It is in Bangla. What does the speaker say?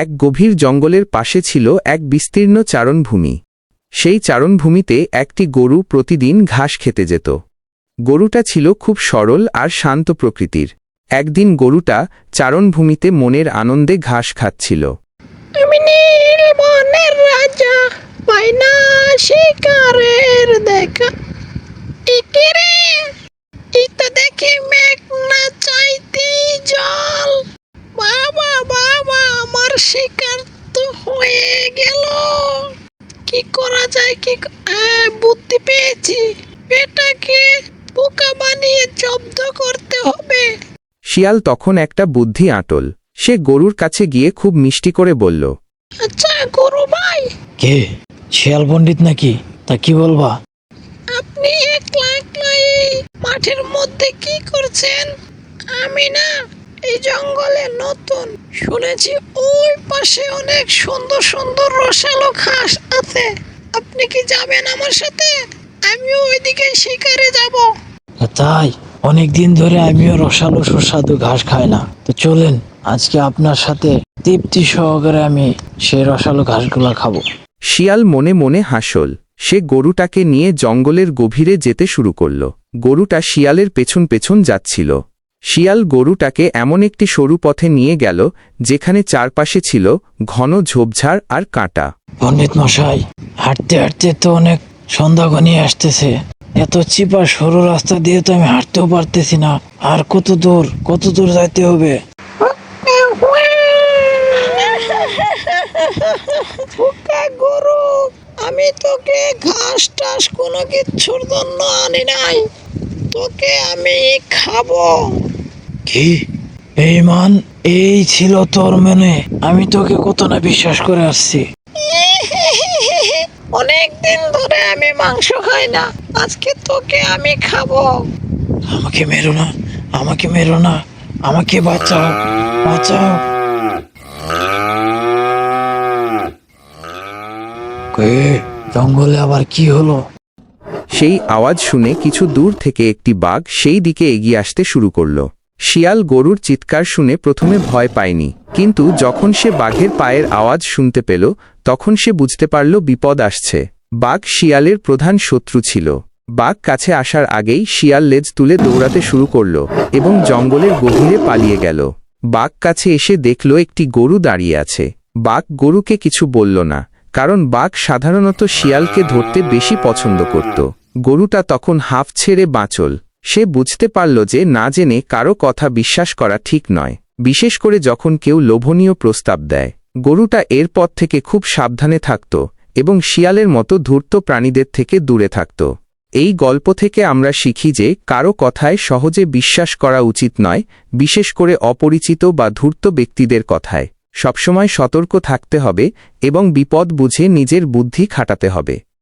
এক গভীর জঙ্গলের পাশে ছিল এক বিস্তীর্ণ চারণভূমি। সেই চারণভূমিতে একটি গরু প্রতিদিন ঘাস খেতে যেত। গরুটা ছিল খুব সরল আর শান্ত প্রকৃতির। একদিন গরুটা চারণভূমিতে মনের আনন্দে ঘাস খাচ্ছিল। আমি নীল বনের রাজা, পাই না শিকারের দেখা। ইকিরে, এই তো দেখি মেঘ না চাইতে জল। বাবা বাবা, আমার শিকার তো হয়ে গেল। কি করা যায়? বুদ্ধি পেয়েছি, এটাকে পোকা বানিয়ে জব্দ করতে হবে। শিয়াল তখন একটা বুদ্ধি আঁটল। সে গরুর কাছে গিয়ে খুব মিষ্টি করে বলল, আচ্ছা গরু ভাই, কে? শিয়াল পণ্ডিত নাকি? তা কি বলবা? আপনি একলা একলা এই মাঠের মধ্যে কি করছেন? আমি না এই জঙ্গলে নতুন, শুনেছি ওই পাশে অনেক সুন্দর সুন্দর রসালো ঘাস আছে। আপনি কি যাবেন আমার সাথে? আমিও ওইদিকে শিকারে যাব। তাই? অনেকদিন ধরে আমিও রসালো সুস্বাদু ঘাস খাই না। তো চলেন, আজকে আপনার সাথে তৃপ্তি সহকারে আমি সেই রসালো ঘাসগুলা খাবো। শিয়াল মনে মনে হাসল। সে গরুটাকে নিয়ে জঙ্গলের গভীরে যেতে শুরু করল। গরুটা শিয়ালের পেছন পেছন যাচ্ছিল। শিয়াল গরুটাকে এমন একটি সরু পথে নিয়ে গেল যেখানে চারপাশে ছিল ঘন ঝোপঝাড় আর কাঁটা। পণ্ডিত মশাই, হাঁটতে হাঁটতে তো অনেক সন্ধ্যা ঘনিয়ে আসতেছে। এত চিপা সরু রাস্তা দিয়ে তো আমি হাঁটতেও পারতেছি না। আর কত দূর যাইতে হবে? গরু, আমি তোকে ঘাস টাস কোনো কিছুর জন্য আনি নাই, তোকে আমি খাবো। কি বেঈমান, এই ছিল তোর মনে? আমি তোকে কত না বিশ্বাস করে আসছি। অনেকদিন ধরে আমি মাংস খাই না, আজকে তোকে আমি খাবো। আমাকে মেরো না, আমাকে মেরো না, আমাকে বাঁচাও, বাঁচাও। জঙ্গলে আবার কি হলো? সেই আওয়াজ শুনে কিছু দূর থেকে একটি বাঘ সেই দিকে এগিয়ে আসতে শুরু করল। শিয়াল গরুর চিৎকার শুনে প্রথমে ভয় পায়নি, কিন্তু যখন সে বাঘের পায়ের আওয়াজ শুনতে পেল তখন সে বুঝতে পারল বিপদ আসছে। বাঘ শিয়ালের প্রধান শত্রু ছিল। বাঘ কাছে আসার আগেই শিয়াল লেজ তুলে দৌড়াতে শুরু করল এবং জঙ্গলের গভীরে পালিয়ে গেল। বাঘ কাছে এসে দেখল একটি গরু দাঁড়িয়ে আছে। বাঘ গরুকে কিছু বলল না, কারণ বাঘ সাধারণত শিয়ালকে ধরতে বেশি পছন্দ করত। গরুটা তখন হাঁফ ছেড়ে বাঁচল। সে বুঝতে পারল যে না জেনে কারো কথা বিশ্বাস করা ঠিক নয়, বিশেষ করে যখন কেউ লোভনীয় প্রস্তাব দেয়। গরুটা এর পর থেকে খুব সাবধানে থাকত এবং শিয়ালের মতো ধূর্ত প্রাণীদের থেকে দূরে থাকত। এই গল্প থেকে আমরা শিখি যে কারো কথায় সহজে বিশ্বাস করা উচিত নয়, বিশেষ করে অপরিচিত বা ধূর্ত ব্যক্তিদের কথায়। সবসময় সতর্ক থাকতে হবে এবং বিপদ বুঝে নিজের বুদ্ধি খাটাতে হবে।